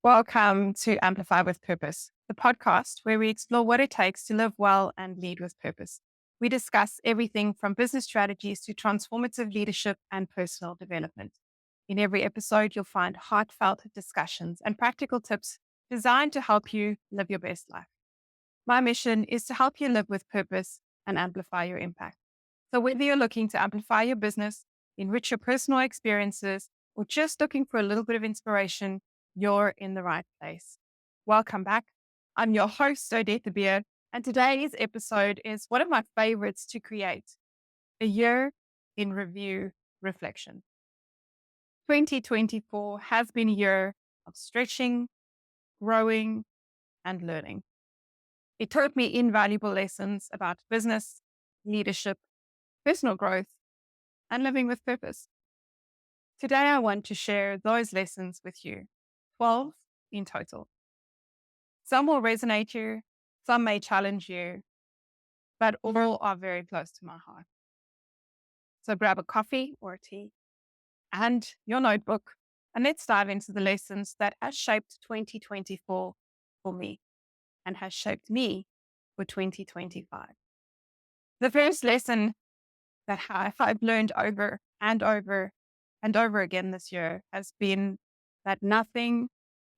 Welcome to Amplify with Purpose, the podcast where we explore what it takes to live well and lead with purpose. We discuss everything from business strategies to transformative leadership and personal development. In every episode, you'll find heartfelt discussions and practical tips designed to help you live your best life. My mission is to help you live with purpose and amplify your impact. So, whether you're looking to amplify your business, enrich your personal experiences, or just looking for a little bit of inspiration, you're in the right place. Welcome back. I'm your host, Odette de Beer, and today's episode is one of my favorites to create: a year in review reflection. 2024 has been a year of stretching, growing, and learning. It taught me invaluable lessons about business, leadership, personal growth, and living with purpose. Today, I want to share those lessons with you, 12 in total. Some will resonate you, some may challenge you, but all are very close to my heart. So grab a coffee or a tea and your notebook, and let's dive into the lessons that has shaped 2024 for me and has shaped me for 2025. The first lesson that I've learned over and over and over again this year has been that nothing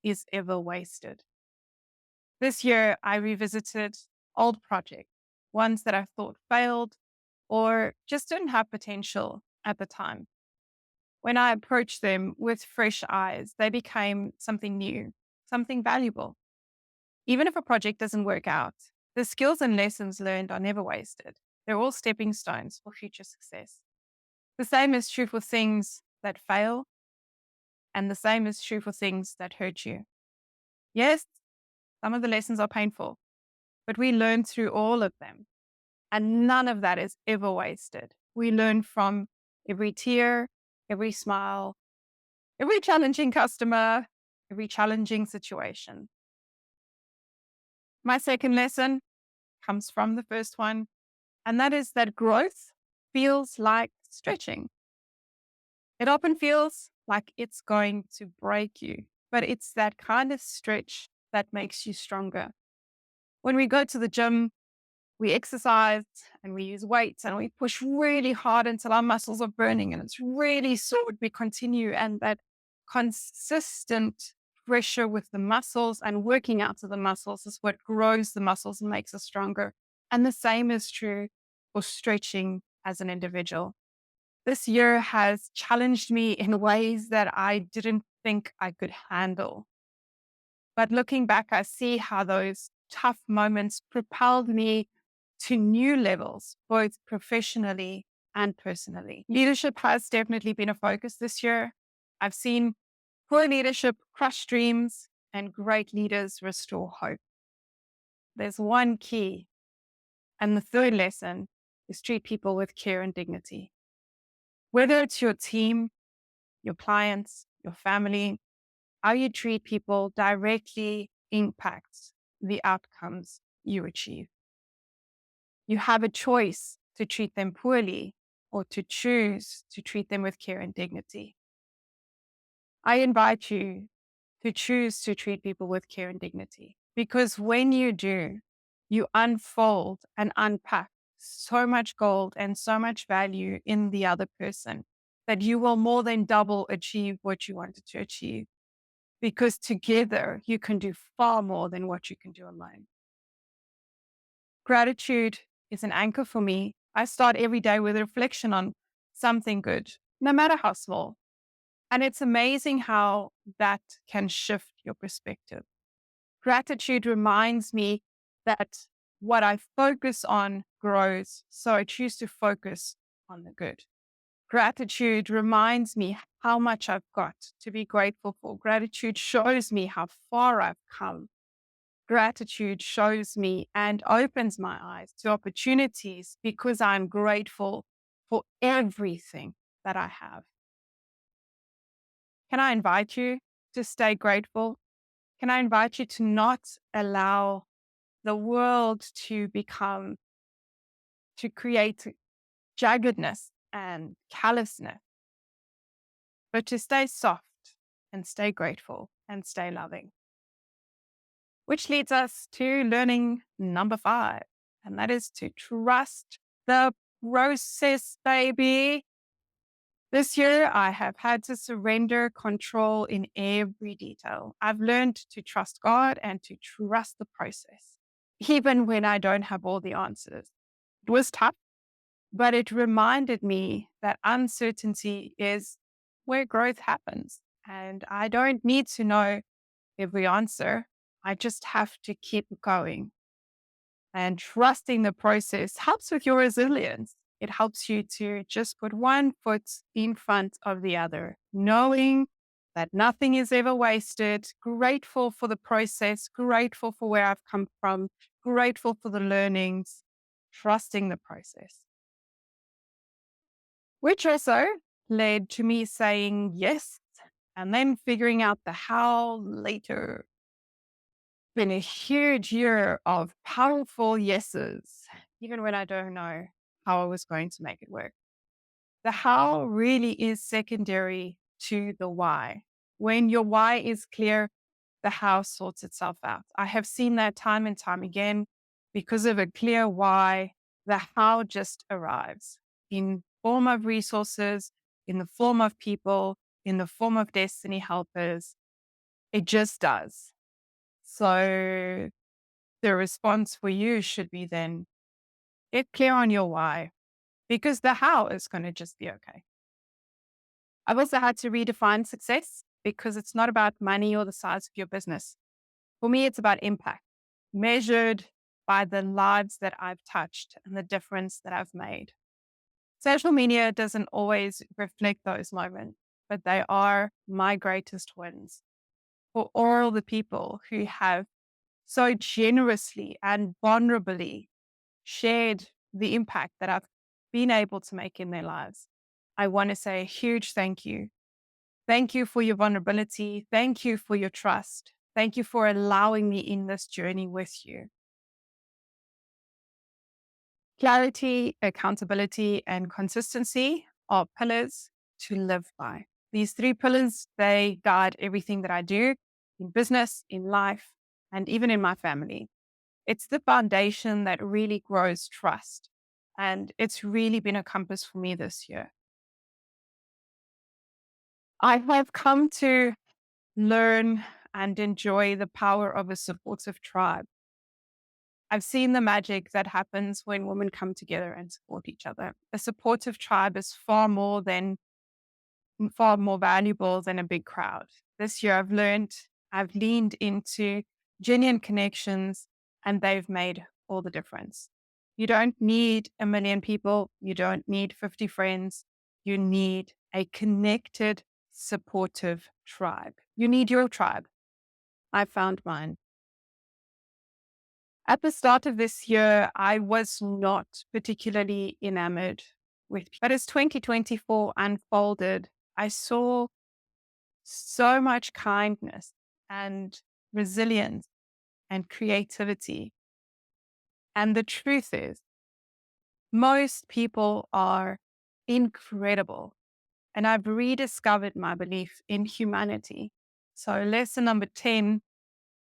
is ever wasted. This year, I revisited old projects, ones that I thought failed or just didn't have potential at the time. When I approached them with fresh eyes, they became something new, something valuable. Even if a project doesn't work out, the skills and lessons learned are never wasted. They're all stepping stones for future success. The same is true for things that fail, and the same is true for things that hurt you. Yes, some of the lessons are painful, but we learn through all of them, and none of that is ever wasted. We learn from every tear, every smile, every challenging customer, every challenging situation. My second lesson comes from the first one, and that is that growth feels like stretching. It often feels like it's going to break you, but it's that kind of stretch that makes you stronger. When we go to the gym, we exercise and we use weights and we push really hard until our muscles are burning and it's really sore. We continue, and that consistent pressure with the muscles and working out to the muscles is what grows the muscles and makes us stronger. And the same is true for stretching as an individual. This year has challenged me in ways that I didn't think I could handle. But looking back, I see how those tough moments propelled me to new levels, both professionally and personally. Leadership has definitely been a focus this year. I've seen poor leadership crush dreams and great leaders restore hope. There's one key, and the third lesson is treat people with care and dignity. Whether it's your team, your clients, your family, how you treat people directly impacts the outcomes you achieve. You have a choice to treat them poorly or to choose to treat them with care and dignity. I invite you to choose to treat people with care and dignity, because when you do, you unfold and unpack so much gold and so much value in the other person that you will more than double achieve what you wanted to achieve, because together you can do far more than what you can do alone. Gratitude is an anchor for me. I start every day with a reflection on something good, no matter how small. And it's amazing how that can shift your perspective. Gratitude reminds me that what I focus on grows, so I choose to focus on the good. Gratitude reminds me how much I've got to be grateful for. Gratitude shows me how far I've come. Gratitude shows me and opens my eyes to opportunities because I'm grateful for everything that I have. Can I invite you to stay grateful? Can I invite you to not allow the world to create jaggedness and callousness, but to stay soft and stay grateful and stay loving. Which leads us to learning number 5, and that is to trust the process, baby. This year, I have had to surrender control in every detail. I've learned to trust God and to trust the process, even when I don't have all the answers. It was tough, but it reminded me that uncertainty is where growth happens. And I don't need to know every answer. I just have to keep going. And trusting the process helps with your resilience. It helps you to just put one foot in front of the other, knowing that nothing is ever wasted, grateful for the process, grateful for where I've come from, grateful for the learnings, trusting the process. Which also led to me saying yes and then figuring out the how later. Been a huge year of powerful yeses, even when I don't know how I was going to make it work. The how really is secondary to the why. When your why is clear, the how sorts itself out. I have seen that time and time again. Because of a clear why, the how just arrives in form of resources, in the form of people, in the form of destiny helpers. It just does. So the response for you should be then get clear on your why, because the how is going to just be okay. I've also had to redefine success because it's not about money or the size of your business. For me, it's about impact measured by the lives that I've touched and the difference that I've made. Social media doesn't always reflect those moments, but they are my greatest wins for all the people who have so generously and vulnerably shared the impact that I've been able to make in their lives. I want to say a huge thank you. Thank you for your vulnerability. Thank you for your trust. Thank you for allowing me in this journey with you. Clarity, accountability, and consistency are pillars to live by. These 3 pillars, they guide everything that I do in business, in life, and even in my family. It's the foundation that really grows trust. And it's really been a compass for me this year. I have come to learn and enjoy the power of a supportive tribe. I've seen the magic that happens when women come together and support each other. A supportive tribe is far more valuable than a big crowd. This year I've leaned into genuine connections, and they've made all the difference. You don't need a million people. You don't need 50 friends. You need a connected, supportive tribe. You need your tribe. I found mine. At the start of this year, I was not particularly enamored with, but as 2024 unfolded, I saw so much kindness and resilience and creativity. And the truth is, most people are incredible. And I've rediscovered my belief in humanity. So, lesson number 10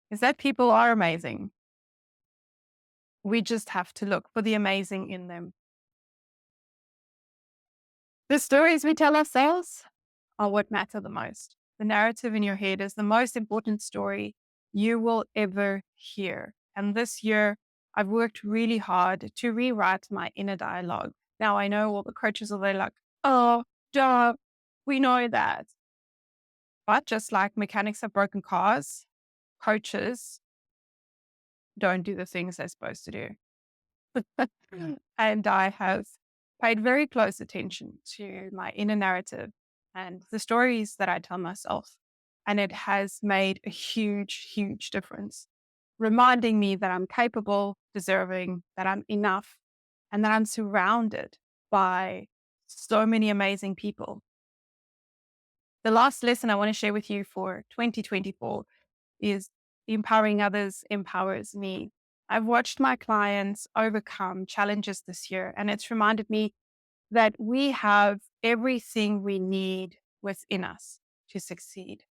is that people are amazing. We just have to look for the amazing in them. The stories we tell ourselves are what matter the most. The narrative in your head is the most important story you will ever hear. And this year, I've worked really hard to rewrite my inner dialogue. Now I know all the coaches are there like, oh, duh, we know that. But just like mechanics have broken cars, coaches don't do the things they're supposed to do. And I have paid very close attention to my inner narrative and the stories that I tell myself. And it has made a huge, huge difference, reminding me that I'm capable, deserving, that I'm enough, and that I'm surrounded by so many amazing people. The last lesson I want to share with you for 2024 is empowering others empowers me. I've watched my clients overcome challenges this year, and it's reminded me that we have everything we need within us to succeed.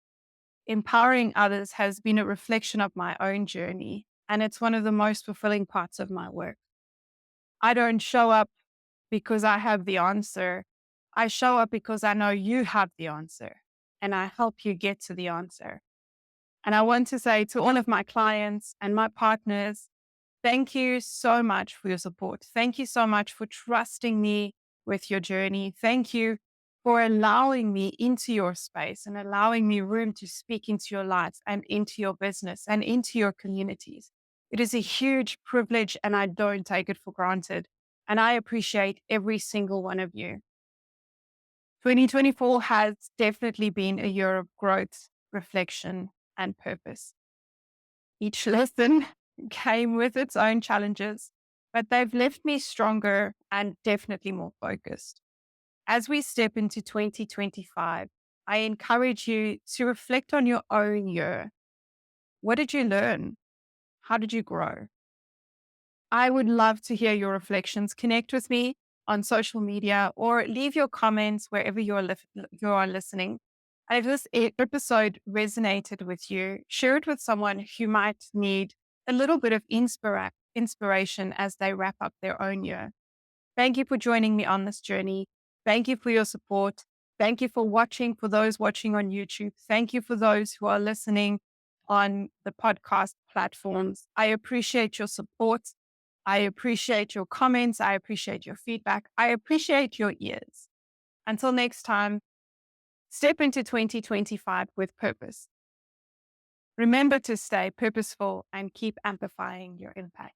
empowering others has been a reflection of my own journey, and it's one of the most fulfilling parts of my work. I don't show up because I have the answer. I show up because I know you have the answer, and I help you get to the answer. And I want to say to all of my clients and my partners, thank you so much for your support. Thank you so much for trusting me with your journey. Thank you for allowing me into your space and allowing me room to speak into your lives and into your business and into your communities. It is a huge privilege and I don't take it for granted. And I appreciate every single one of you. 2024 has definitely been a year of growth, reflection, and purpose. Each lesson came with its own challenges, but they've left me stronger and definitely more focused. As we step into 2025, I encourage you to reflect on your own year. What did you learn? How did you grow? I would love to hear your reflections. Connect with me on social media or leave your comments wherever you are listening. And if this episode resonated with you, share it with someone who might need a little bit of inspiration as they wrap up their own year. Thank you for joining me on this journey. Thank you for your support. Thank you for watching, for those watching on YouTube. Thank you for those who are listening on the podcast platforms. I appreciate your support. I appreciate your comments. I appreciate your feedback. I appreciate your ears. Until next time, step into 2025 with purpose. Remember to stay purposeful and keep amplifying your impact.